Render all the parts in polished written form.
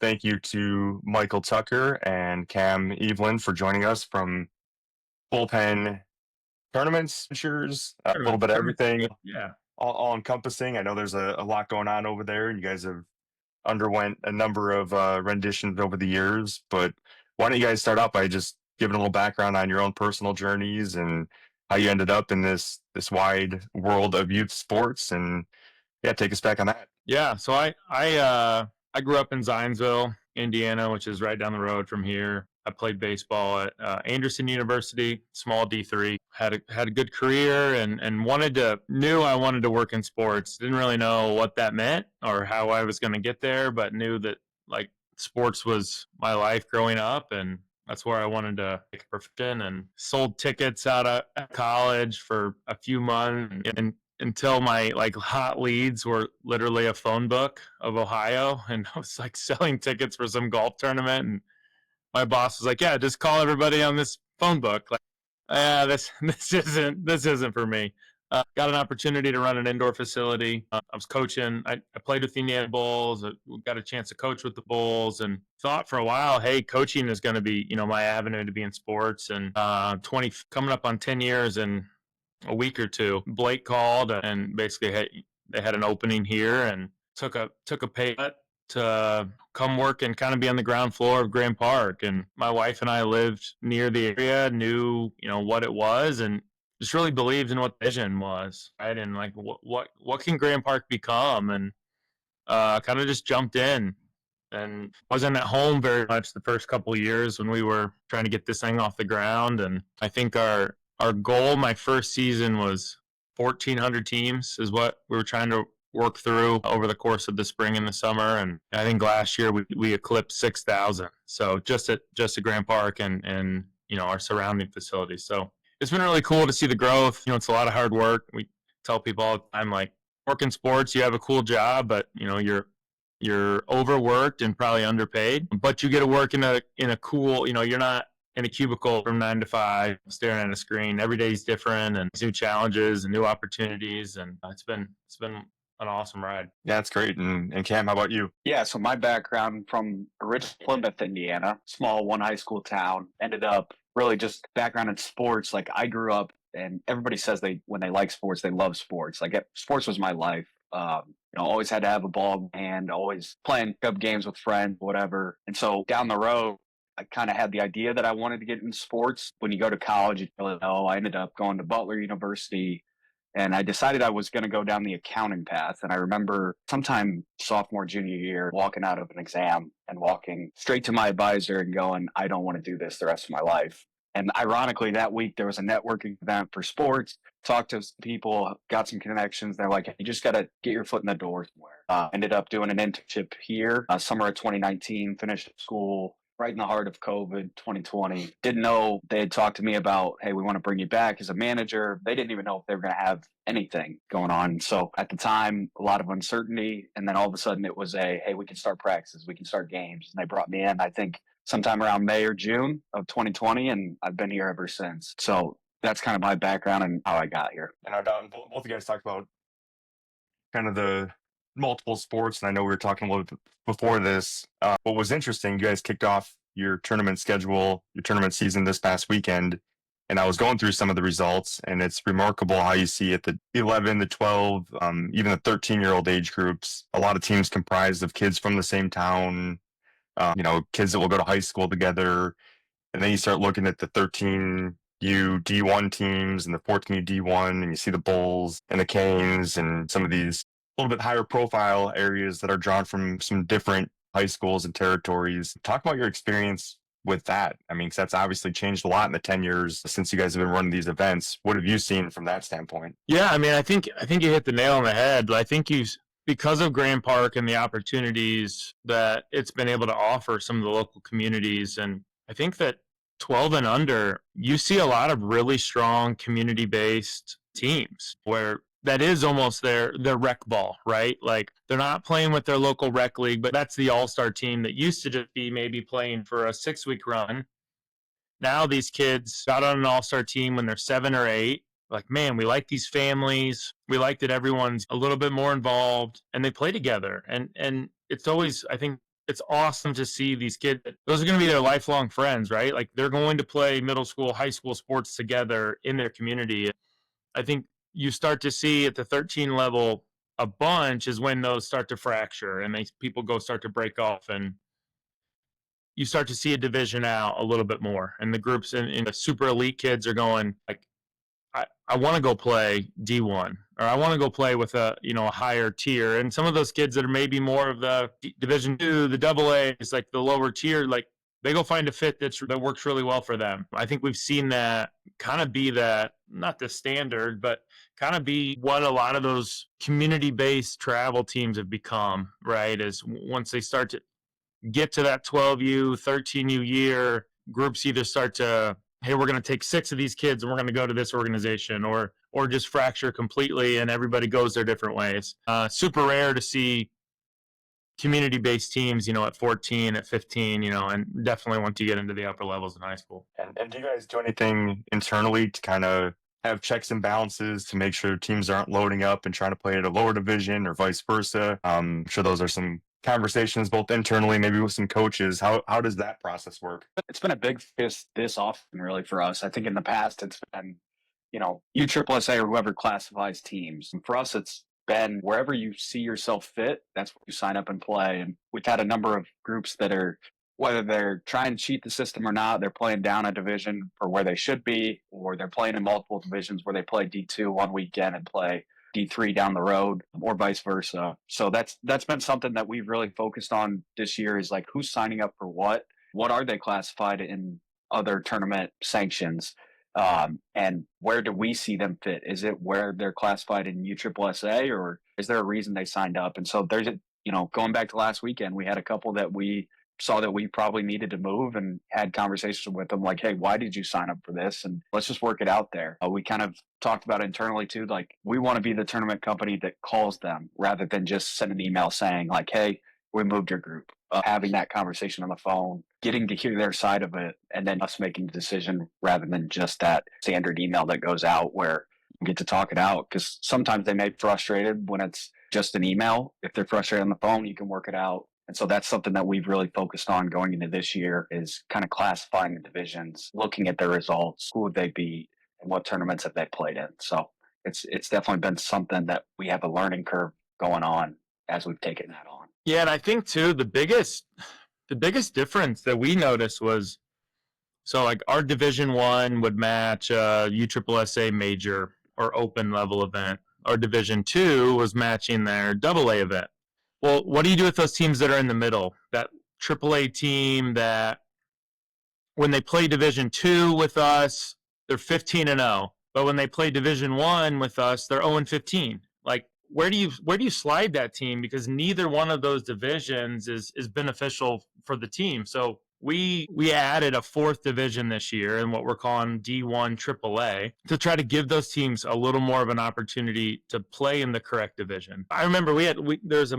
thank you to Michael Tucker and Cam Eveland for joining us from Bullpen Tournaments, Ventures, a little bit of everything, Yeah. all encompassing. I know there's a lot going on over there. You guys have underwent a number of renditions over the years, but why don't you guys start out by just giving a little background on your own personal journeys and how you ended up in this wide world of youth sports, and take us back on that. Yeah. So I grew up in Zionsville, Indiana, which is right down the road from here. I played baseball at Anderson University, small D3. Had a good career and knew I wanted to work in sports. Didn't really know what that meant or how I was going to get there, but knew that like sports was my life growing up, and that's where I wanted to make a profession. And sold tickets out of college for a few months and until my like hot leads were literally a phone book of Ohio, and I was like selling tickets for some golf tournament, and my boss was like, "Yeah, just call everybody on this phone book." Like, yeah, this isn't for me. Got an opportunity to run an indoor facility. I was coaching. I played with the Indiana Bulls. I got a chance to coach with the Bulls, and thought for a while, hey, coaching is going to be my avenue to be in sports. And 20 coming up on 10 years and a week or two, Blake called and basically they had an opening here and took a pay cut to come work and kind of be on the ground floor of Grand Park. And my wife and I lived near the area, knew what it was, and just really believed in what the vision was, right? And like what can Grand Park become? And kind of just jumped in. And wasn't at home very much the first couple of years when we were trying to get this thing off the ground. And I think our goal my first season was 1,400 teams is what we were trying to work through over the course of the spring and the summer. And I think last year we eclipsed 6,000. So just at Grand Park and our surrounding facilities. So it's been really cool to see the growth. It's a lot of hard work. We tell people all the time, like, work in sports, you have a cool job, but you're overworked and probably underpaid, but you get to work in a cool, you're not in a cubicle from 9 to 5 staring at a screen. Every day's different and new challenges and new opportunities, and it's been an awesome ride. Yeah, that's great. And Cam, how about you? Yeah, so my background from original Plymouth, Indiana, small one high school town, ended up really just background in sports. Like, I grew up, and everybody says when they like sports, they love sports. Like, sports was my life. Always had to have a ball in hand, always playing pickup games with friends, whatever. And so down the road, I kind of had the idea that I wanted to get into sports. When you go to college, you really know. I ended up going to Butler University, and I decided I was going to go down the accounting path. And I remember sometime sophomore, junior year, walking out of an exam and walking straight to my advisor and going, I don't want to do this the rest of my life. And ironically, that week, there was a networking event for sports. Talked to some people, got some connections. They're like, you just got to get your foot in the door somewhere. Ended up doing an internship here, summer of 2019, finished school right in the heart of COVID, 2020. Didn't know they had talked to me about, hey, we want to bring you back as a manager. They didn't even know if they were going to have anything going on. So at the time, a lot of uncertainty. And then all of a sudden it was hey, we can start practices, we can start games. And they brought me in, I think, sometime around May or June of 2020, and I've been here ever since. So that's kind of my background and how I got here. And both of you guys talked about kind of the multiple sports, and I know we were talking a little bit before this. What was interesting, you guys kicked off your tournament schedule, your tournament season this past weekend, and I was going through some of the results, and it's remarkable how you see at the 11, the 12, even the 13-year-old age groups, a lot of teams comprised of kids from the same town, kids that will go to high school together. And then you start looking at the 13U D1 teams and the 14U D1, and you see the Bulls and the Canes and some of these a little bit higher profile areas that are drawn from some different high schools and territories. Talk about your experience with that. I mean, 'cause that's obviously changed a lot in the 10 years since you guys have been running these events. What have you seen from that standpoint? Yeah, I mean, I think you hit the nail on the head. I think because of Grand Park and the opportunities that it's been able to offer some of the local communities. And I think that 12 and under, you see a lot of really strong community-based teams where that is almost their rec ball, right? Like, they're not playing with their local rec league, but that's the all-star team that used to just be maybe playing for a 6-week run. Now these kids got on an all-star team when they're 7 or 8. Like, man, we like these families. We like that everyone's a little bit more involved and they play together. And it's always, I think, it's awesome to see these kids. Those are going to be their lifelong friends, right? Like they're going to play middle school, high school sports together in their community. I think you start to see at the 13 level a bunch is when those start to fracture and people start to break off, and you start to see a division out a little bit more. And the groups in the super elite kids are going like, I want to go play D1, or I want to go play with a higher tier. And some of those kids that are maybe more of the Division II, the AA is like the lower tier, like they go find a fit that works really well for them. I think we've seen that kind of be that, not the standard, but kind of be what a lot of those community-based travel teams have become, right? Is once they start to get to that 12U, 13U year, groups either start to, hey, we're going to take 6 of these kids and we're going to go to this organization, or just fracture completely and everybody goes their different ways. Super rare to see community-based teams, at 14, at 15, and definitely once you get into the upper levels in high school. And do you guys do anything internally to kind of have checks and balances to make sure teams aren't loading up and trying to play at a lower division or vice versa? I'm sure those are some conversations both internally, maybe with some coaches. How does that process work? It's been a big fist this often, really, for us. I think in the past it's been, USSSA or whoever classifies teams. And for us, it's been wherever you see yourself fit, that's where you sign up and play. And we've had a number of groups that are, whether they're trying to cheat the system or not, they're playing down a division for where they should be, or they're playing in multiple divisions where they play D2 one weekend and play D3 down the road, or vice versa. So that's been something that we've really focused on this year, is like, who's signing up for what are they classified in other tournament sanctions, and where do we see them fit? Is it where they're classified in USSSA, or is there a reason they signed up? And so there's going back to last weekend, we had a couple that we saw that we probably needed to move, and had conversations with them like, hey, why did you sign up for this? And let's just work it out there. We kind of talked about internally too, like, we want to be the tournament company that calls them rather than just send an email saying like, hey, we moved your group. Having that conversation on the phone, getting to hear their side of it, and then us making the decision rather than just that standard email that goes out where you get to talk it out. Because sometimes they may be frustrated when it's just an email. If they're frustrated on the phone, you can work it out. And so that's something that we've really focused on going into this year, is kind of classifying the divisions, looking at their results, who would they beat, and what tournaments have they played in. So it's definitely been something that we have a learning curve going on as we've taken that on. Yeah, and I think too the biggest difference that we noticed was, so like our Division I would match a USSSA major or open level event. Our Division II was matching their AA event. Well, what do you do with those teams that are in the middle? That AAA team that when they play Division II with us, they're 15-0. But when they play Division I with us, they're 0-15. Like, where do you slide that team? Because neither one of those divisions is beneficial for the team. So we added a 4th division this year in what we're calling D1 AAA to try to give those teams a little more of an opportunity to play in the correct division. I remember I think it was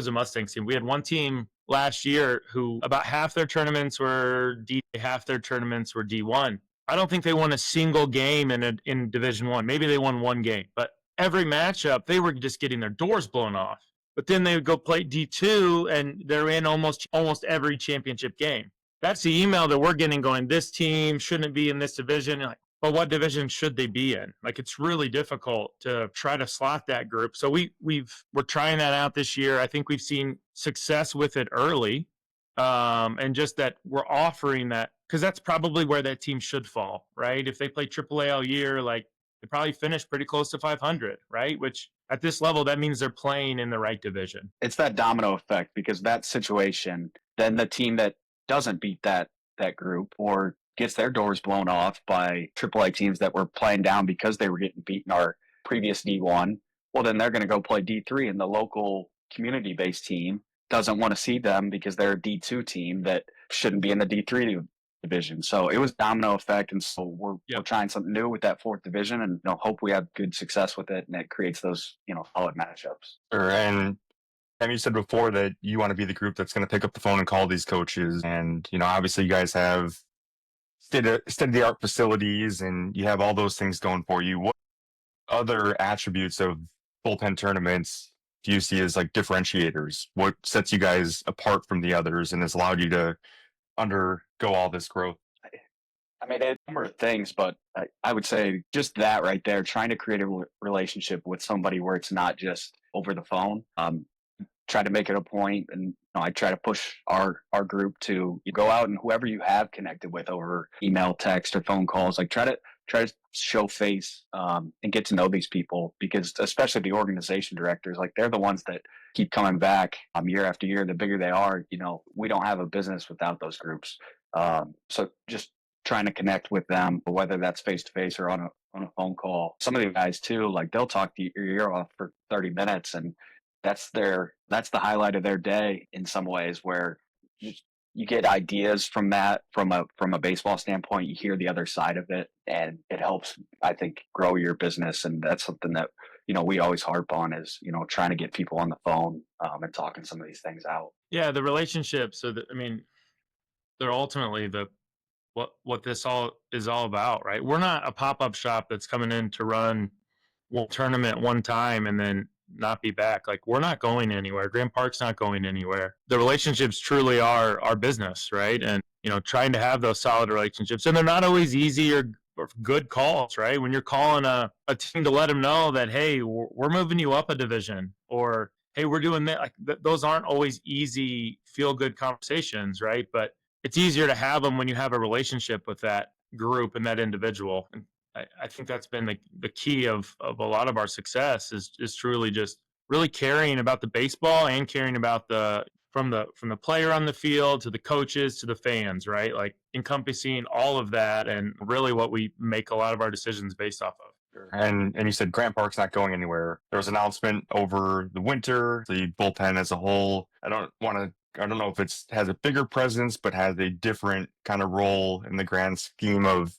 a Mustangs team. We had one team last year who about half their tournaments were D, half their tournaments were D1. I don't think they won a single game in Division I. Maybe they won one game, but every matchup, they were just getting their doors blown off. But then they would go play D2, and they're in almost every championship game. That's the email that we're getting going, this team shouldn't be in this division. Like, but what division should they be in? Like, it's really difficult to try to slot that group. So we're trying that out this year. I think we've seen success with it early, and just that we're offering that, because that's probably where that team should fall, right? If they play AAA all year, like, they probably finish pretty close to 500, right? Which at this level, that means they're playing in the right division. It's that domino effect, because that situation, then the team that doesn't beat that group or gets their doors blown off by AAA teams that were playing down because they were getting beaten our previous D1, well, then they're going to go play D3, and the local community-based team doesn't want to see them because they're a D2 team that shouldn't be in the D3 division. So it was domino effect, and so we're trying something new with that 4th division, and hope we have good success with it, and it creates those solid matchups. Sure. And you said before that you want to be the group that's going to pick up the phone and call these coaches, and obviously you guys have state-of-the-art facilities, and you have all those things going for you. What other attributes of bullpen tournaments do you see as like differentiators? What sets you guys apart from the others and has allowed you to undergo all this growth? I mean, a number of things, but I would say just that right there, trying to create a relationship with somebody where it's not just over the phone. Try to make it a point, and I try to push our group to go out and whoever you have connected with over email, text, or phone calls, like try to show face and get to know these people, because especially the organization directors, like they're the ones that keep coming back year after year. The bigger they are, we don't have a business without those groups. So just trying to connect with them, whether that's face to face or on a phone call. Some of the guys too, like they'll talk to your ear off for 30 minutes, and that's the highlight of their day in some ways, where you get ideas from that from a baseball standpoint. You hear the other side of it, and it helps, I think, grow your business. And that's something that we always harp on is trying to get people on the phone and talking some of these things out. Yeah, the relationships. So they're ultimately what this all is all about, right? We're not a pop-up shop that's coming in to run one tournament one time and then not be back. Like, we're not going anywhere. Grand Park's not going anywhere. The relationships truly are our business, right? And trying to have those solid relationships, and they're not always easy or good calls, right? When you're calling a team to let them know that, hey, we're moving you up a division, or hey, we're doing that. Like, those aren't always easy feel good conversations, right? But it's easier to have them when you have a relationship with that group and that individual. And I think that's been the key of a lot of our success is truly just really caring about the baseball and caring about from the player on the field to the coaches to the fans, right? Like, encompassing all of that, and really what we make a lot of our decisions based off of. And you said Grant Park's not going anywhere. There was an announcement over the winter, the bullpen as a whole. I don't know if it has a bigger presence, but has a different kind of role in the grand scheme of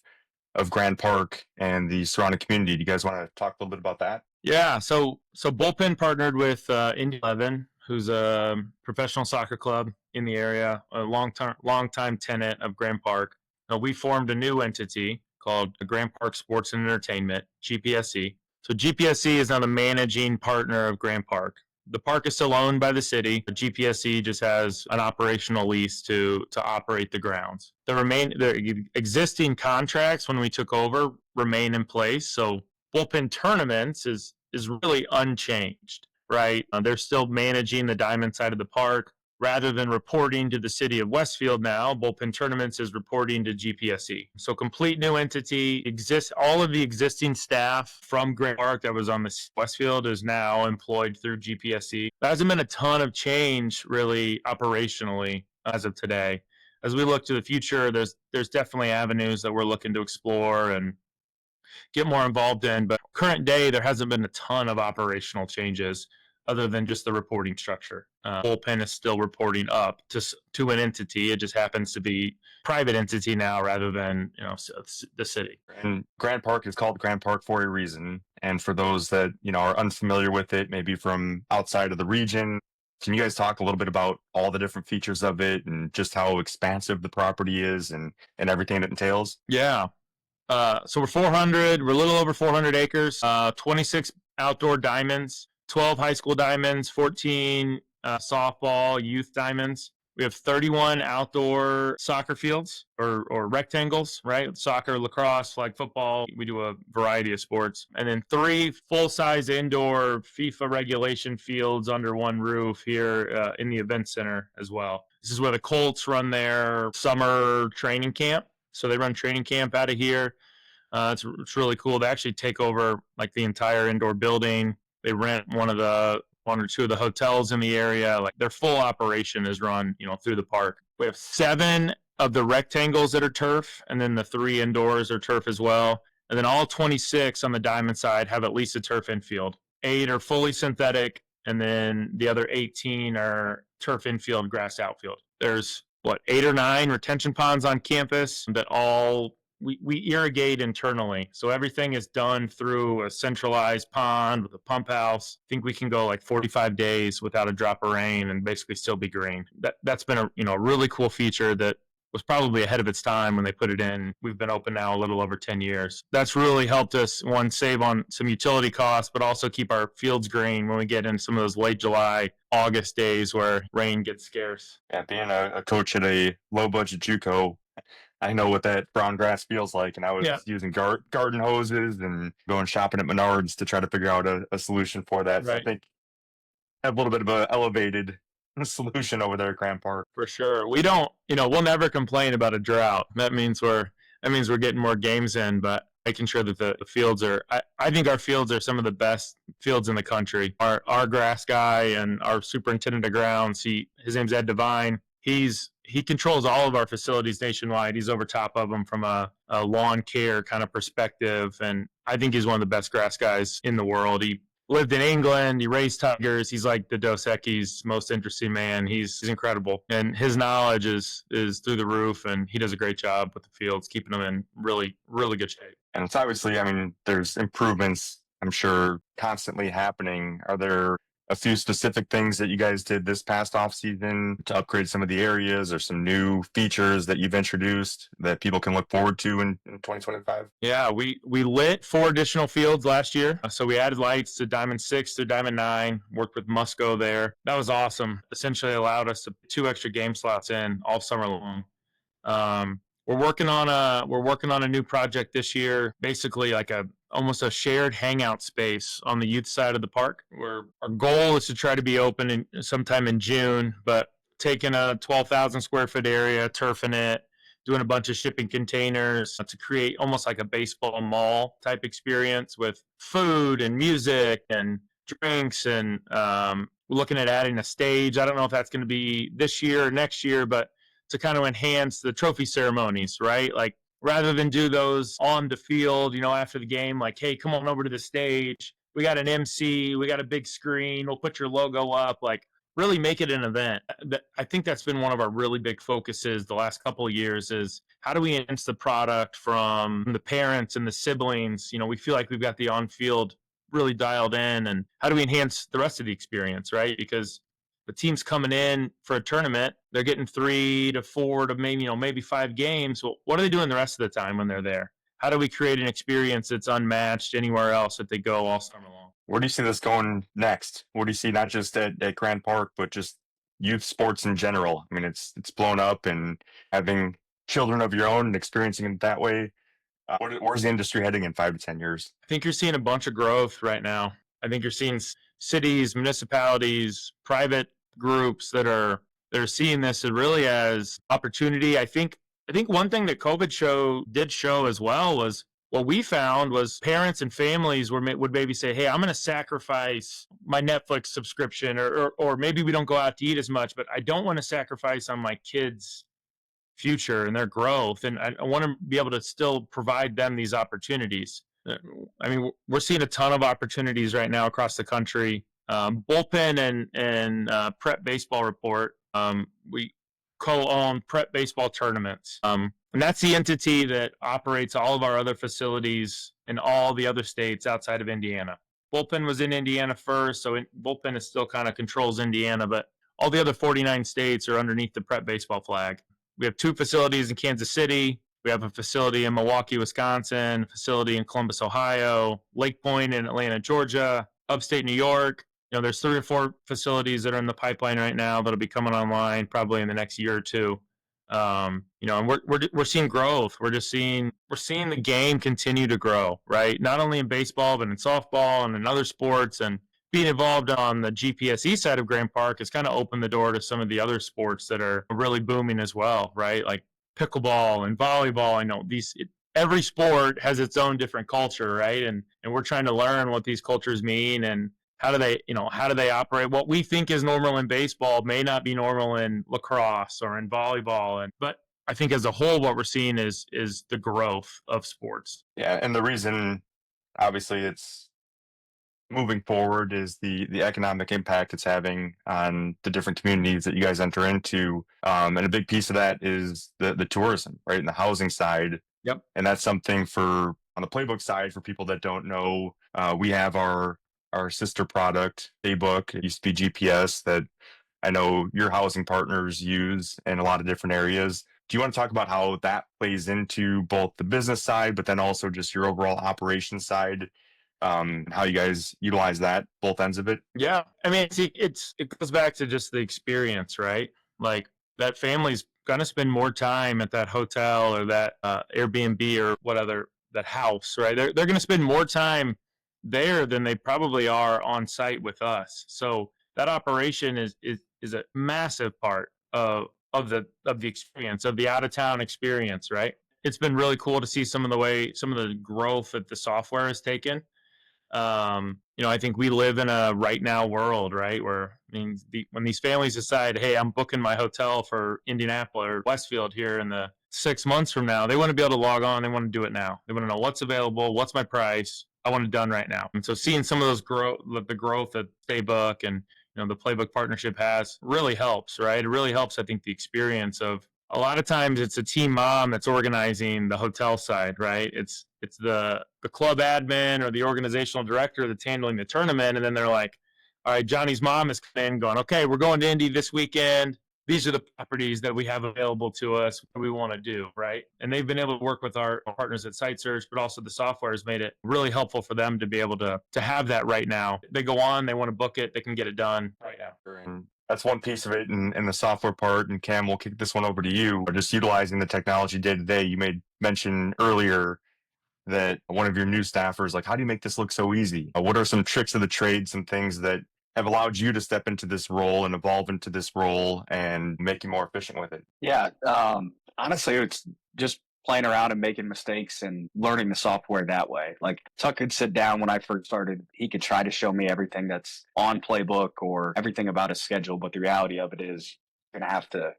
Grand Park and the surrounding community. Do you guys want to talk a little bit about that? Yeah, so Bullpen partnered with Indy 11, who's a professional soccer club in the area, a long-time tenant of Grand Park. We formed a new entity called Grand Park Sports and Entertainment, GPSC. So GPSC is now the managing partner of Grand Park. The park is still owned by the city. GPSC just has an operational lease to operate the grounds. The existing contracts when we took over remain in place. So Bullpen Tournaments is really unchanged, right? They're still managing the diamond side of the park. Rather than reporting to the city of Westfield now, Bullpen Tournaments is reporting to GPSC. So complete new entity. All of the existing staff from Grand Park that was on the Westfield is now employed through GPSC. There hasn't been a ton of change really operationally as of today. As we look to the future, there's definitely avenues that we're looking to explore and get more involved in. But current day, there hasn't been a ton of operational changes other than just the reporting structure. Bullpen is still reporting up to an entity. It just happens to be a private entity now rather than the city. And Grand Park is called Grand Park for a reason. And for those that are unfamiliar with it, maybe from outside of the region, can you guys talk a little bit about all the different features of it and just how expansive the property is and everything it entails? Yeah. So we're a little over 400 acres, 26 outdoor diamonds, 12 high school diamonds, 14 softball youth diamonds. We have 31 outdoor soccer fields or rectangles, right? Soccer, lacrosse, flag football. We do a variety of sports. And then 3 full-size indoor FIFA regulation fields under one roof here in the event center as well. This is where the Colts run their summer training camp. So they run training camp out of here. It's really cool. They actually take over like the entire indoor building. They rent one or two of the hotels in the area. Like, their full operation is run, through the park. We have 7 of the rectangles that are turf, and then the 3 indoors are turf as well. And then all 26 on the diamond side have at least a turf infield. 8 are fully synthetic, and then the other 18 are turf infield, grass outfield. There's 8 or 9 retention ponds on campus that all we irrigate internally. So everything is done through a centralized pond with a pump house. I think we can go 45 days without a drop of rain and basically still be green. That's been a really cool feature that was probably ahead of its time when they put it in. We've been open now a little over 10 years. That's really helped us, one, save on some utility costs, but also keep our fields green when we get in some of those late July, August days where rain gets scarce. Yeah, being a coach at a low-budget JUCO, I know what that brown grass feels like, and I was using garden hoses and going shopping at Menards to try to figure out a solution for that. So I think I have a little bit of an elevated solution over there at Grand Park. For sure. We don't, we'll never complain about a drought. That means we're getting more games in, but making sure that the fields are, I think our fields are some of the best fields in the country. Our grass guy and our superintendent of grounds, his name's Ed Devine. He controls all of our facilities nationwide. He's over top of them from a lawn care kind of perspective. And I think he's one of the best grass guys in the world. He lived in England. He raised tigers. He's like the Dos Equis most interesting man. He's incredible. And his knowledge is through the roof, and he does a great job with the fields, keeping them in really, really good shape. And it's obviously, there's improvements, I'm sure, constantly happening. Are there a few specific things that you guys did this past offseason to upgrade some of the areas, or some new features that you've introduced that people can look forward to in 2025? Yeah, we lit 4 additional fields last year. So we added lights to Diamond 6 through Diamond 9, worked with Musco there. That was awesome. Essentially allowed us to put 2 extra game slots in all summer long. We're working on a new project this year, basically like almost a shared hangout space on the youth side of the park, where our goal is to try to be open sometime in June, but taking a 12,000 square foot area, turfing it, doing a bunch of shipping containers to create almost like a baseball mall type experience with food and music and drinks. And we're looking at adding a stage. I don't know if that's going to be this year or next year, but to kind of enhance the trophy ceremonies, right? Like, rather than do those on the field, after the game, like, hey, come on over to the stage. We got an MC, we got a big screen, we'll put your logo up, like really make it an event. I think that's been one of our really big focuses the last couple of years is how do we enhance the product from the parents and the siblings? We feel like we've got the on-field really dialed in, and how do we enhance the rest of the experience, right? Because the team's coming in for a tournament, they're getting 3 to 4 to maybe 5 games. Well, what are they doing the rest of the time when they're there? How do we create an experience that's unmatched anywhere else that they go all summer long? Where do you see this going next? What do you see not just at Grand Park, but just youth sports in general? It's blown up, and having children of your own and experiencing it that way. Where's the industry heading in 5 to 10 years? I think you're seeing a bunch of growth right now. I think you're seeing cities, municipalities, private groups that are seeing this really as opportunity. I think one thing that COVID did show as well was what we found was parents and families would maybe say, hey, I'm going to sacrifice my Netflix subscription, or maybe we don't go out to eat as much, but I don't want to sacrifice on my kids' future and their growth. And I want to be able to still provide them these opportunities. We're seeing a ton of opportunities right now across the country. Bullpen and Prep Baseball Report, we co-own Prep Baseball Tournaments. And that's the entity that operates all of our other facilities in all the other states outside of Indiana. Bullpen was in Indiana first, so Bullpen is still kind of controls Indiana, but all the other 49 states are underneath the Prep Baseball flag. We have 2 facilities in Kansas City. We have a facility in Milwaukee, Wisconsin, a facility in Columbus, Ohio, Lake Point in Atlanta, Georgia, upstate New York. There's 3 or 4 facilities that are in the pipeline right now that'll be coming online probably in the next year or 2. And we're seeing growth. We're seeing the game continue to grow, right? Not only in baseball, but in softball and in other sports. And being involved on the GPSE side of Grand Park has kind of opened the door to some of the other sports that are really booming as well, right? Like pickleball and volleyball. I know every sport has its own different culture, right? And we're trying to learn what these cultures mean and how do they operate? What we think is normal in baseball may not be normal in lacrosse or in volleyball. But I think as a whole, what we're seeing is the growth of sports. Yeah, and the reason, obviously, it's moving forward is the economic impact it's having on the different communities that you guys enter into. And a big piece of that is the tourism, right? And the housing side. Yep. And that's something on the Playbook side, for people that don't know, we have our sister product, Staybook. It used to be GPS, that I know your housing partners use in a lot of different areas. Do you want to talk about how that plays into both the business side, but then also just your overall operations side, how you guys utilize that, both ends of it? Yeah. I mean, see, it goes back to just the experience, right? Like that family's going to spend more time at that hotel or that Airbnb or that house, right? They're going to spend more time there than they probably are on site with us. So that operation is a massive part of the experience, of the out of town experience, right? It's been really cool to see some of the growth that the software has taken. I think we live in a right now world, right? Where, I mean, when these families decide, hey, I'm booking my hotel for Indianapolis or Westfield here in the 6 months from now, they want to be able to log on. They want to do it now. They want to know what's available, what's my price. I want it done right now. And so seeing some of those the growth that Staybook and the Playbook partnership has really helps, right? It really helps, I think, the experience of a lot of times it's a team mom that's organizing the hotel side, right? It's the club admin or the organizational director that's handling the tournament, and then they're like, all right, Johnny's mom is coming in going, okay, we're going to Indy this weekend. These are the properties that we have available to us. What do we want to do, right? And they've been able to work with our partners at SiteSearch, but also the software has made it really helpful for them to be able to have that right now. They go on, they want to book it, they can get it done right now. And that's one piece of it in the software part. And Cam, we'll kick this one over to you. Just utilizing the technology day to day. You made mention earlier that one of your new staffers, like, how do you make this look so easy? What are some tricks of the trade, some things that have allowed you to step into this role and evolve into this role and make you more efficient with it? Yeah. Honestly, it's just playing around and making mistakes and learning the software that way. Like Tuck could sit down when I first started. He could try to show me everything that's on Playbook or everything about his schedule. But the reality of it is you're going to have to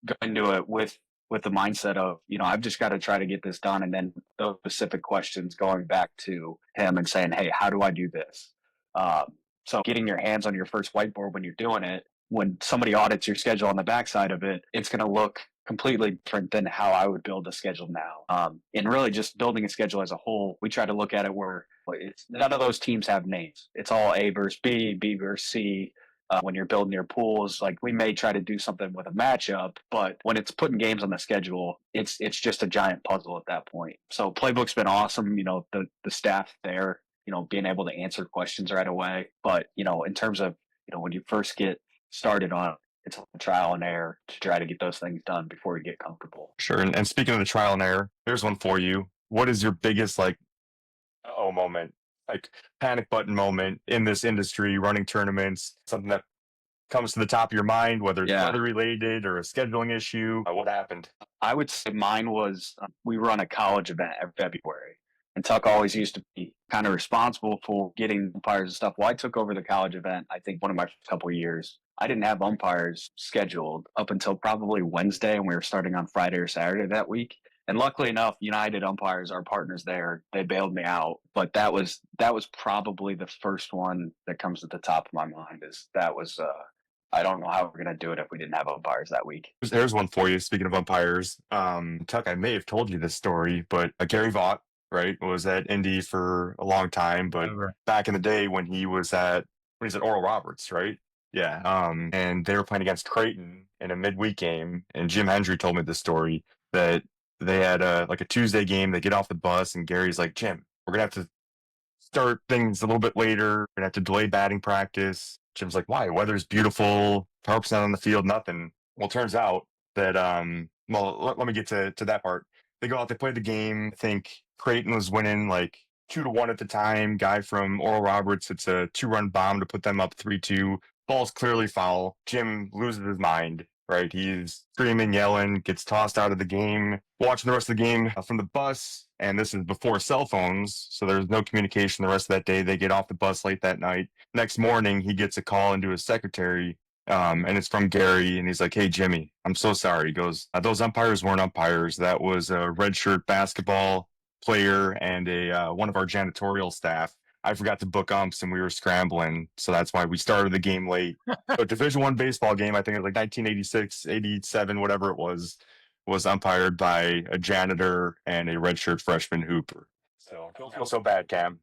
go into it with the mindset of, I've just got to try to get this done. And then those specific questions going back to him and saying, hey, how do I do this? So getting your hands on your first whiteboard when you're doing it, when somebody audits your schedule on the backside of it, it's going to look completely different than how I would build a schedule now. And really just building a schedule as a whole, we try to look at it where none of those teams have names. It's all A versus B, B versus C. When you're building your pools, like we may try to do something with a matchup, but when it's putting games on the schedule, it's just a giant puzzle at that point. So Playbook's been awesome. The staff there, being able to answer questions right away. But, in terms of, when you first get started on it, it's a trial and error to try to get those things done before you get comfortable. Sure. And speaking of the trial and error, here's one for you. What is your biggest moment, like panic button moment in this industry, running tournaments, something that comes to the top of your mind, whether it's weather related or a scheduling issue? What happened? I would say mine was we run a college event every February. And Tuck always used to be kind of responsible for getting umpires and stuff. Well, I took over the college event, I think, one of my first couple of years. I didn't have umpires scheduled up until probably Wednesday, and we were starting on Friday or Saturday that week. And luckily enough, United Umpires, our partners there, they bailed me out. But that was probably the first one that comes at the top of my mind. I don't know how we're going to do it if we didn't have umpires that week. There's one for you. Speaking of umpires, Tuck, I may have told you this story, but Gary Vaught, right, was at Indy for a long time. But back in the day when he's at Oral Roberts, right? Yeah. And they were playing against Creighton in a midweek game. And Jim Hendry told me this story that they had a Tuesday game. They get off the bus and Gary's like, Jim, we're going to have to start things a little bit later. We're going to have to delay batting practice. Jim's like, why? Weather's beautiful. Tarp's not on the field, nothing. Well, it turns out that, let me get to that part. They go out, they play the game. I think Creighton was winning 2-1 at the time. Guy from Oral Roberts, it's a 2-run bomb to put them up 3-2. Ball's clearly foul. Jim loses his mind, right? He's screaming, yelling, gets tossed out of the game. Watching the rest of the game from the bus, and this is before cell phones, so there's no communication the rest of that day. They get off the bus late that night. Next morning, he gets a call into his secretary, and it's from Gary, and he's like, hey, Jimmy, I'm so sorry. He goes, those umpires weren't umpires. That was a redshirt basketball player and one of our janitorial staff. I forgot to book umps and we were scrambling. So that's why we started the game late. So Division I baseball game, I think it was 1986, 87, whatever it was umpired by a janitor and a redshirt freshman hooper. So don't feel so bad, Cam.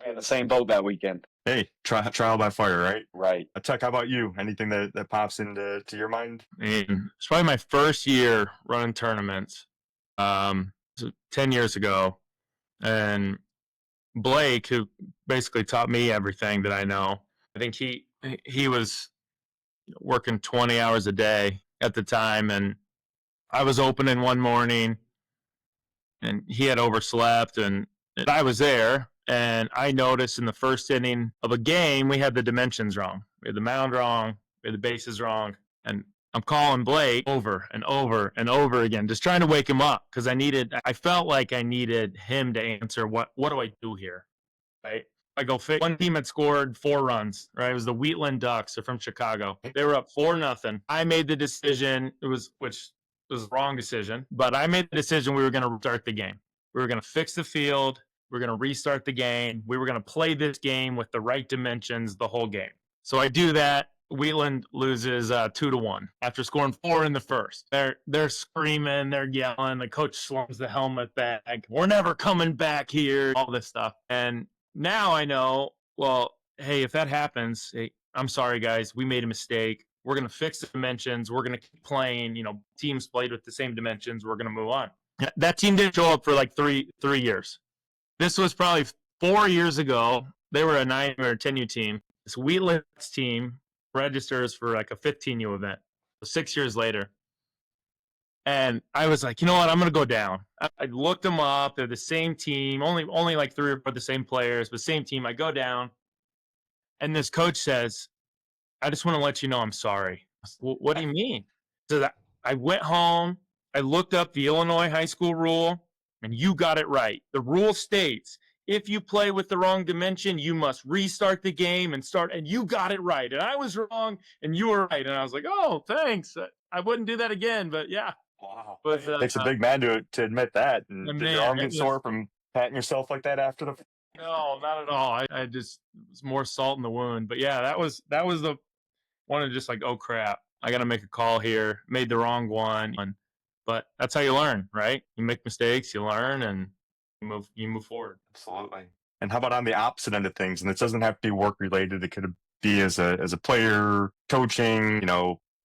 in the same boat that weekend. Hey, trial by fire, right? Right. Chuck, how about you? Anything that pops into your mind? I mean, it's probably my first year running tournaments, so 10 years ago. And Blake, who basically taught me everything that I know, I think he was working 20 hours a day at the time. And I was opening one morning and he had overslept, and I was there. And I noticed in the first inning of a game, we had the dimensions wrong. We had the mound wrong. We had the bases wrong. And I'm calling Blake over and over and over again, just trying to wake him up, because I felt like I needed him to answer, what do I do here? Right? I go, one team had scored 4 runs, right? It was the Wheatland Ducks. They're from Chicago. They were up 4-0. I made the decision, which was the wrong decision, but I made the decision we were going to restart the game. We were going to fix the field. We were going to restart the game. We were going to play this game with the right dimensions the whole game. So I do that. Wheatland loses 2-1 after scoring 4 in the first. They're screaming, they're yelling. The coach slams the helmet back. We're never coming back here. All this stuff. And now I know, well, hey, if that happens, hey, I'm sorry, guys. We made a mistake. We're going to fix the dimensions. We're going to keep playing. Teams played with the same dimensions. We're going to move on. That team didn't show up for like three years. This was probably 4 years ago. They were a 9 or 10U team. This Wheatland's team registers for like a 15U event. So 6 years later. And I was like, you know what? I'm going to go down. I looked them up. They're the same team. Only like 3 or 4 the same players, but same team. I go down. And this coach says, I just want to let you know I'm sorry. Well, what do you mean? So I went home. I looked up the Illinois high school rule, and you got it right. The rule states, if you play with the wrong dimension, you must restart the game and start. And you got it right. And I was wrong, and you were right. And I was like, oh, thanks. I wouldn't do that again. But yeah. Wow. But Takes a big man to admit that. And did your arm get sore from patting yourself like that after the? No, not at all. I just, it was more salt in the wound. But yeah, that was the one of just like, oh crap, I got to make a call here. Made the wrong one. But that's how you learn, right? You make mistakes, you learn, and you move forward. Absolutely. And how about on the opposite end of things? And it doesn't have to be work related. It could be as a player, coaching,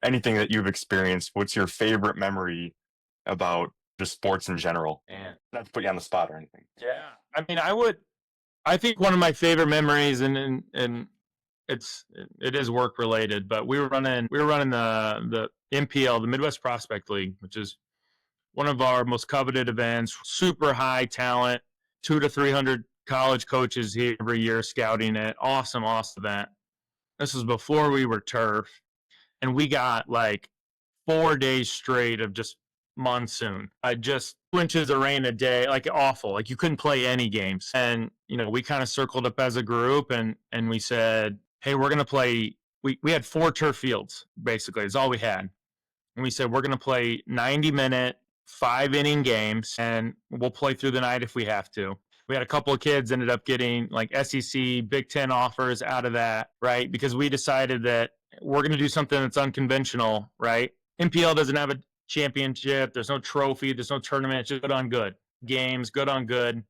anything that you've experienced. What's your favorite memory about just sports in general? Man. Not to put you on the spot or anything. Yeah. I mean, I think one of my favorite memories, and it is work related, but we were running the MPL, the Midwest Prospect League, which is one of our most coveted events. Super high talent, 200 to 300 college coaches here every year scouting it. Awesome event. This was before we were turf, and we got like 4 days straight of just monsoon. Just 2 inches of rain a day, like awful. Like you couldn't play any games. And we kind of circled up as a group, and we said, hey, we're going to play. We had 4 turf fields, basically. It's all we had. And we said, we're going to play 90-minute, 5-inning games, and we'll play through the night if we have to. We had a couple of kids ended up getting like SEC, Big Ten offers out of that, right? Because we decided that we're going to do something that's unconventional, right? MPL doesn't have a championship. There's no trophy. There's no tournament. It's just good on good. Games, good on good.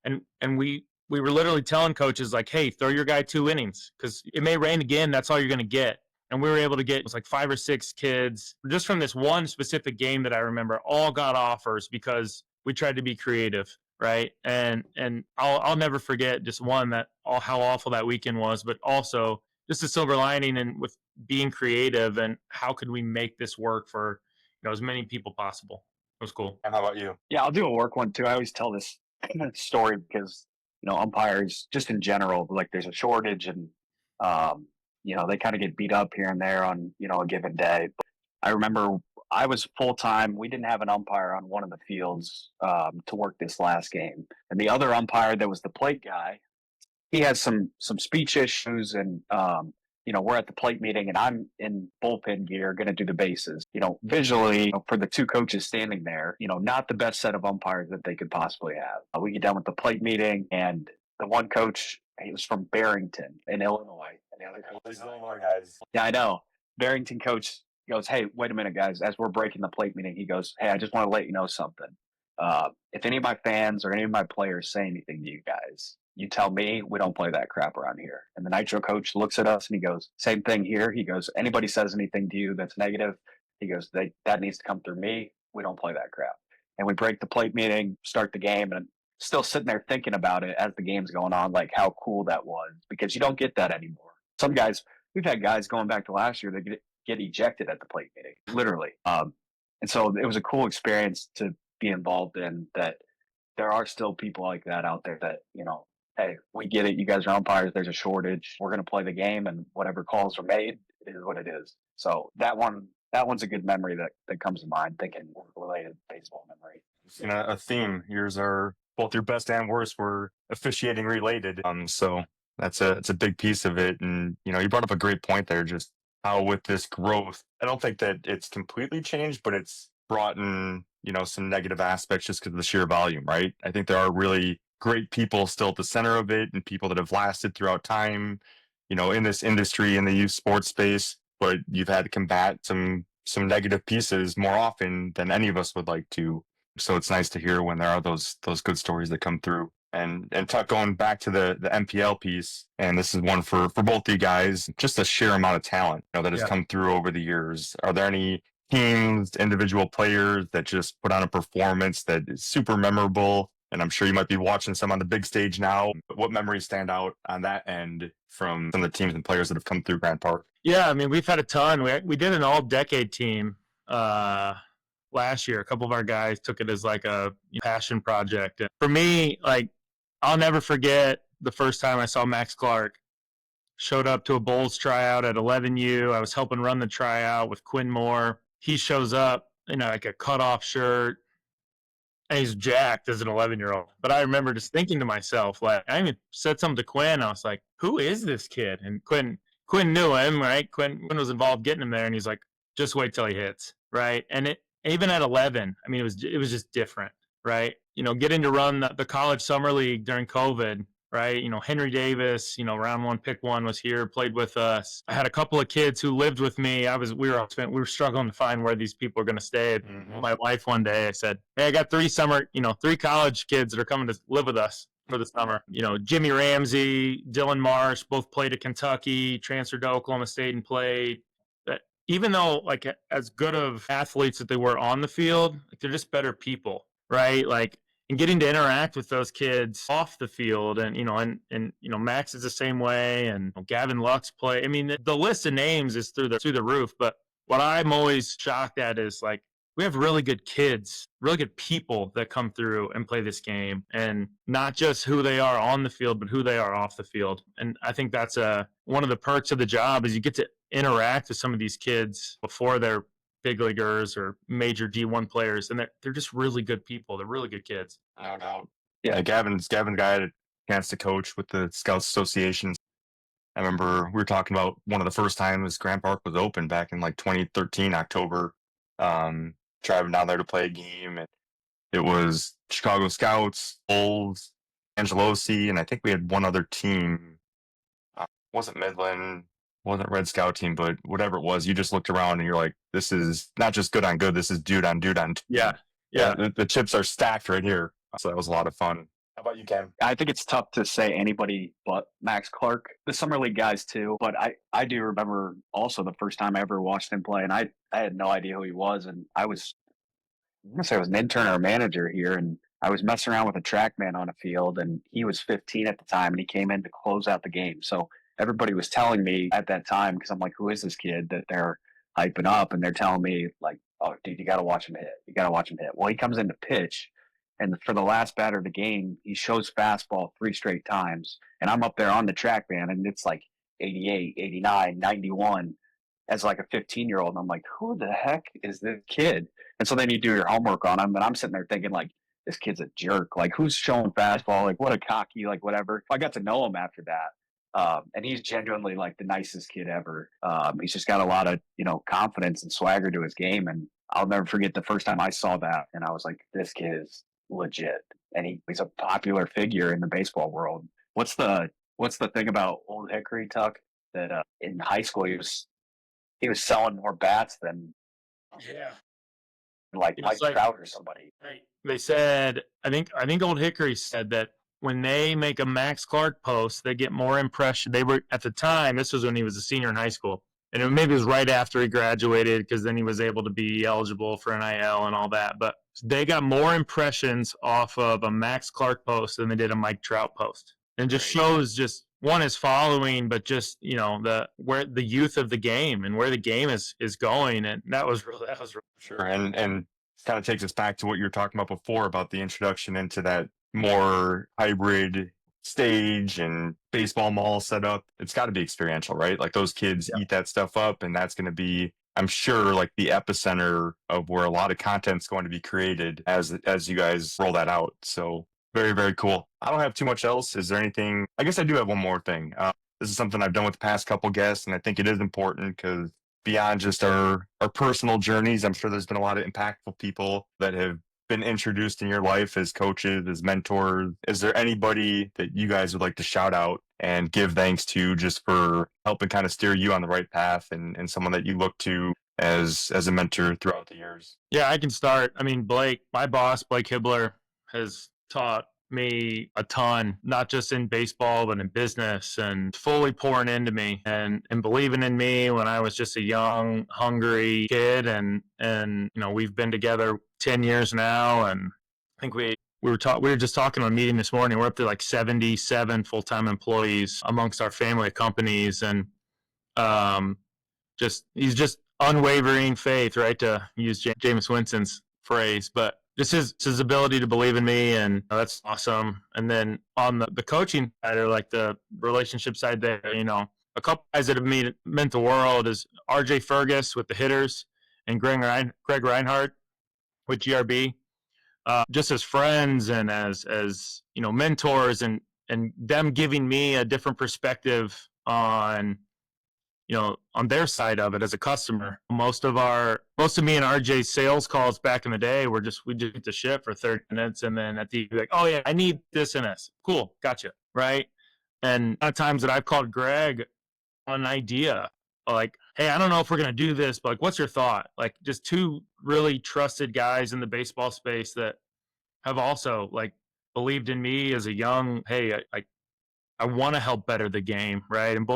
And we were literally telling coaches like, hey, throw your guy 2 innings because it may rain again. That's all you're going to get. And we were able to get, it was like 5 or 6 kids just from this one specific game that I remember, all got offers because we tried to be creative, right? And I'll never forget just how awful that weekend was, but also just a silver lining and with being creative and how could we make this work for as many people possible. It was cool. And how about you? Yeah, I'll do a work one too. I always tell this story because umpires just in general, like there's a shortage and they kind of get beat up here and there on a given day. But I remember I was full time. We didn't have an umpire on one of the fields to work this last game, and the other umpire that was the plate guy, he has some speech issues, and we're at the plate meeting, and I'm in bullpen gear, going to do the bases. Visually for the 2 coaches standing there, not the best set of umpires that they could possibly have. We get done with the plate meeting, and the one coach, he was from Barrington in Illinois. And the other coach, These Illinois guys. Yeah, I know. Barrington coach goes, hey, wait a minute, guys. As we're breaking the plate meeting, he goes, hey, I just want to let you know something. If any of my fans or any of my players say anything to you guys, you tell me we don't play that crap around here. And the Nitro coach looks at us and he goes, same thing here. He goes, anybody says anything to you that's negative, he goes, that needs to come through me. We don't play that crap. And we break the plate meeting, start the game, and I'm still sitting there thinking about it as the game's going on, like how cool that was, because you don't get that anymore. Some guys, we've had guys going back to last year that get ejected at the plate meeting, literally. And so it was a cool experience to be involved in, that there are still people like that out there that, hey, we get it. You guys are umpires. There's a shortage. We're going to play the game, and whatever calls are made, it is what it is. So that one's a good memory that comes to mind, thinking related baseball memory. A theme. Yours are both your best and worst were officiating related. So it's a big piece of it. And, you brought up a great point there, just how with this growth, I don't think that it's completely changed, but it's brought in, some negative aspects just because of the sheer volume, right? I think there are really great people still at the center of it and people that have lasted throughout time, in this industry, in the youth sports space, but you've had to combat some negative pieces more often than any of us would like to. So it's nice to hear when there are those good stories that come through. And Tuck, going back to the MPL piece, and this is one for both you guys, just the sheer amount of talent that has come through over the years. Are there any teams, individual players that just put on a performance that is super memorable? And I'm sure you might be watching some on the big stage now. But what memories stand out on that end from some of the teams and players that have come through Grant Park? Yeah, I mean, we've had a ton. We did an all-decade team last year. A couple of our guys took it as like a passion project. And for me, like, I'll never forget the first time I saw Max Clark. Showed up to a Bulls tryout at 11U. I was helping run the tryout with Quinn Moore. He shows up in like a cutoff shirt, and he's jacked as an 11-year-old. But I remember just thinking to myself, like, I even said something to Quinn. I was like, who is this kid? And Quinn knew him, right? Quinn was involved getting him there, and he's like, just wait till he hits, right? And even at 11, I mean, it was just different, right? Getting to run the college summer league during COVID, right? Henry Davis, round one, pick one, was here, played with us. I had a couple of kids who lived with me. We were struggling to find where these people are going to stay. Mm-hmm. My wife one day, I said, hey, I got three college kids that are coming to live with us for the summer. Jimmy Ramsey, Dylan Marsh, both played at Kentucky, transferred to Oklahoma State and played. Even though, like, as good of athletes that they were on the field, like, they're just better people, right? Like, and getting to interact with those kids off the field, and Max is the same way, and Gavin Lux play. I mean, the list of names is through the roof. But what I'm always shocked at is, like, we have really good kids, really good people that come through and play this game, and not just who they are on the field, but who they are off the field. And I think that's one of the perks of the job, is you get to interact with some of these kids before they're big leaguers or major D1 players, and they're just really good people. They're really good kids. No doubt. Yeah, Gavin's guy had a chance to coach with the Scouts Association. I remember we were talking about one of the first times Grant Park was open back in like 2013, October. Driving down there to play a game, and it was Chicago Scouts, Bulls, Angelosi, and I think we had one other team. Wasn't Midland, wasn't Red Scout team, but whatever it was, you just looked around and you're like, this is not just good on good, this is dude on dude on dude. Yeah. The chips are stacked right here. So that was a lot of fun. How about you, Cam? I think it's tough to say anybody but Max Clark. The Summer League guys too, but I do remember also the first time I ever watched him play, and I had no idea who he was, and I want to say I was an intern or a manager here, and I was messing around with a TrackMan on a field, and he was 15 at the time, and he came in to close out the game. So everybody was telling me at that time, because I'm like, who is this kid that they're hyping up? And they're telling me, like, oh, dude, you got to watch him hit. You got to watch him hit. Well, he comes in to pitch. And for the last batter of the game, he shows fastball 3 straight times. And I'm up there on the TrackMan, and it's like 88, 89, 91 as like a 15-year-old. And I'm like, who the heck is this kid? And so then you do your homework on him. And I'm sitting there thinking, like, this kid's a jerk. Like, who's showing fastball? Like, what a cocky, like, whatever. I got to know him after that. And he's genuinely like the nicest kid ever. He's just got a lot of, confidence and swagger to his game. And I'll never forget the first time I saw that. And I was like, this kid is legit, and he's a popular figure in the baseball world. What's the thing about Old Hickory, Tuck, that in high school he was selling more bats than like Mike Trout or somebody. They said, I think Old Hickory said that when they make a Max Clark post, they get more impression. They were at the time, this was when he was a senior in high school. And maybe it was right after he graduated because then he was able to be eligible for NIL and all that. But they got more impressions off of a Max Clark post than they did a Mike Trout post. And just shows just one is following, but just, where the youth of the game and where the game is going. And that was really sure. And kind of takes us back to what you were talking about before about the introduction into that more hybrid stage and baseball mall setup. It's got to be experiential, right? Like those kids eat that stuff up, and that's going to be, I'm sure, like the epicenter of where a lot of content's going to be created as you guys roll that out. So very, very cool. I don't have too much else. Is there anything? I guess I do have one more thing. This is something I've done with the past couple guests, and I think it is important because beyond just our personal journeys, I'm sure there's been a lot of impactful people that have been introduced in your life as coaches, as mentors. Is there anybody that you guys would like to shout out and give thanks to just for helping kind of steer you on the right path and someone that you look to as a mentor throughout the years? Yeah, I can start. I mean, Blake, my boss, Blake Hibbler, has taught me a ton, not just in baseball, but in business, and fully pouring into me and believing in me when I was just a young, hungry kid. And we've been together 10 years now. And I think we were just talking on a meeting this morning. We're up to like 77 full-time employees amongst our family of companies. And he's just unwavering faith, right? To use Jameis Winston's phrase, but just his ability to believe in me, and that's awesome. And then on the coaching side, or like the relationship side there, a couple guys that have meant the world is RJ Fergus with the hitters and Greg Reinhardt with GRB. Just as friends and as mentors, and them giving me a different perspective on their side of it as a customer. Most of me and RJ's sales calls back in the day were we just get to shit for 30 minutes. And then at the end, like, oh yeah, I need this and this. Cool. Gotcha. Right. And a lot of times that I've called Greg on an idea like, hey, I don't know if we're going to do this, but like, what's your thought? Like just two really trusted guys in the baseball space that have also like believed in me as a young, hey, I want to help better the game. Right. And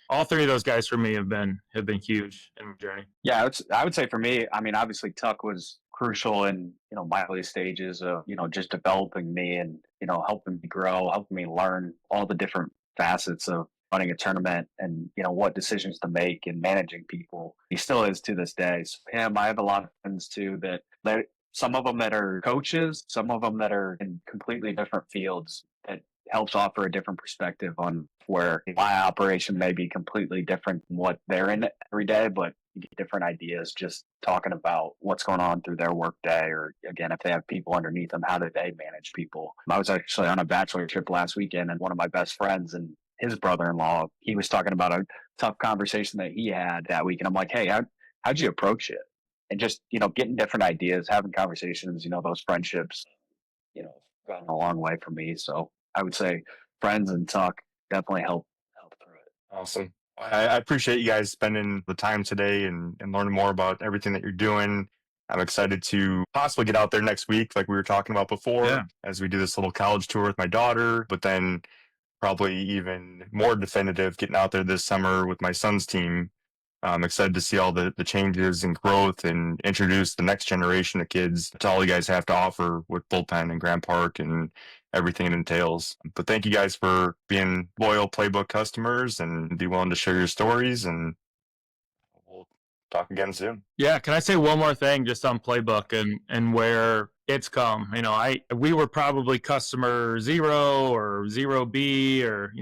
all three of those guys for me have been huge in my journey. Yeah, I would say for me, I mean, obviously Tuck was crucial in, my early stages of, just developing me and, helping me grow, helping me learn all the different facets of running a tournament and, what decisions to make and managing people. He still is to this day. So him, I have a lot of friends too that some of them that are coaches, some of them that are in completely different fields that helps offer a different perspective on where my operation may be completely different from what they're in every day, but you get different ideas just talking about what's going on through their work day, or again, if they have people underneath them, how do they manage people? I was actually on a bachelor trip last weekend, and one of my best friends and his brother-in-law, he was talking about a tough conversation that he had that week. And I'm like, hey, how'd you approach it? And just, getting different ideas, having conversations, those friendships, gone a long way for me. So I would say friends and Tuck definitely help through it. Awesome. I appreciate you guys spending the time today and learning more about everything that you're doing. I'm excited to possibly get out there next week, like we were talking about before, as we do this little college tour with my daughter, but then probably even more definitive getting out there this summer with my son's team. I'm excited to see all the changes and growth and introduce the next generation of kids to all you guys have to offer with Bullpen and Grand Park and everything it entails. But thank you guys for being loyal Playbook customers and be willing to share your stories, and we'll talk again soon. Yeah. Can I say one more thing just on Playbook and where it's come? We were probably customer 0 or 0B or,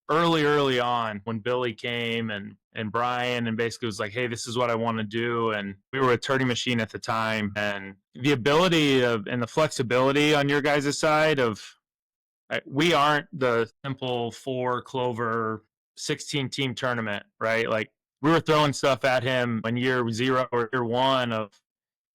early on when Billy came and Brian, and basically was like, hey, this is what I want to do. And we were a turning machine at the time, and the ability and the flexibility on your guys' side of, we aren't the simple 4 clover 16 team tournament, right? Like we were throwing stuff at him in year 0 or year 1 of,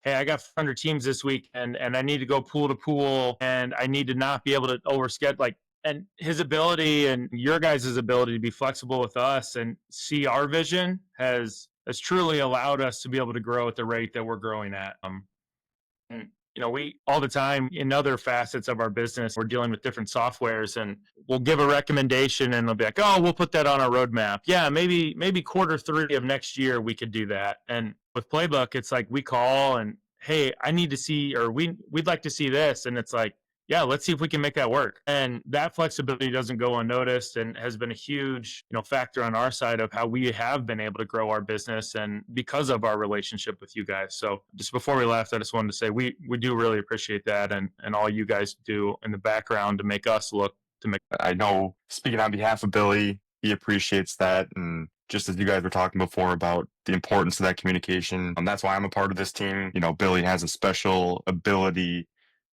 hey, I got 100 teams this week and I need to go pool to pool and I need to not be able to overschedule. And his ability and your guys' ability to be flexible with us and see our vision has truly allowed us to be able to grow at the rate that we're growing at. And we all the time in other facets of our business, we're dealing with different softwares, and we'll give a recommendation and they'll be like, oh, we'll put that on our roadmap. Yeah, maybe Q3 of next year we could do that. And with Playbook, it's like we call and, hey, I need to see, or we'd like to see this. And it's like, yeah, let's see if we can make that work. And that flexibility doesn't go unnoticed and has been a huge, factor on our side of how we have been able to grow our business and because of our relationship with you guys. So just before we left, I just wanted to say we do really appreciate that and all you guys do in the background to make us look to make. I know, speaking on behalf of Billy, he appreciates that. And just as you guys were talking before about the importance of that communication, and that's why I'm a part of this team. Billy has a special ability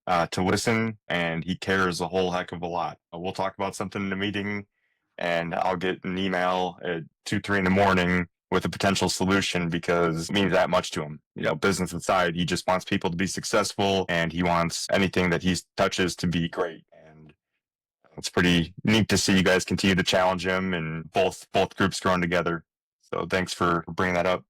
to listen, and he cares a whole heck of a lot. We'll talk about something in a meeting, and I'll get an email at 2, 3 in the morning with a potential solution because it means that much to him. Business aside, he just wants people to be successful, and he wants anything that he touches to be great. And it's pretty neat to see you guys continue to challenge him and both groups growing together. So thanks for bringing that up.